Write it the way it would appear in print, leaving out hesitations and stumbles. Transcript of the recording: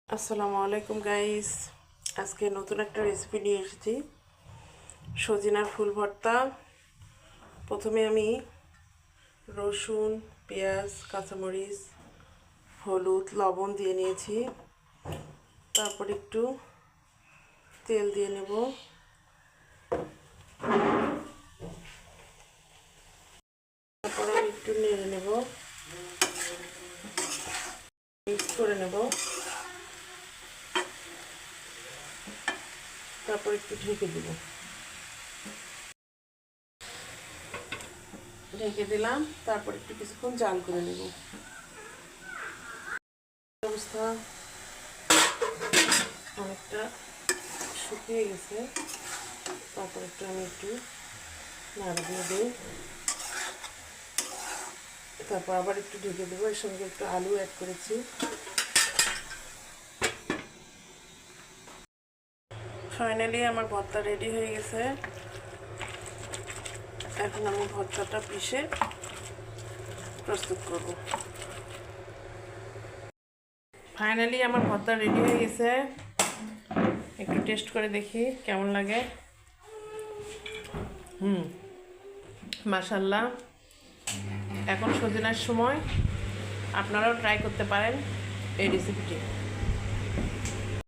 আসসালামু আলাইকুম গাইস। আজকে নতুন একটা রেসিপি নিয়ে এসেছি, সজিনার ফুল ভর্তা। প্রথমে আমি রসুন, পেঁয়াজ, কাঁচামরিচ, হলুদ, লবণ দিয়ে নিয়েছি। তারপর একটু তেল দিয়ে নেব। তারপর আমি একটু নেড়ে নেব, মিক্স করে নেব। তারপর একটু ঢেকে দেব। ঢেকে দিলাম। তারপর একটু কিছুক্ষণ জাল করে নেব। অবস্থা অনেকটা শুকিয়ে গেছে। তারপর আমি একটু নাড়া দিয়ে দিই। তারপর আবার একটু ঢেকে দেবো। এর সঙ্গে একটু আলু অ্যাড করেছি। ফাইনালি আমার ভর্তা রেডি হয়ে গেছে। এখন আমি ভর্তাটা পিষে প্রস্তুত করব। ফাইনালি আমার ভর্তা রেডি হয়ে গেছে। একটু টেস্ট করে দেখি কেমন লাগে। মাশাআল্লাহ। এখন সজিনার সময়, আপনারাও ট্রাই করতে পারেন এই রেসিপিটি।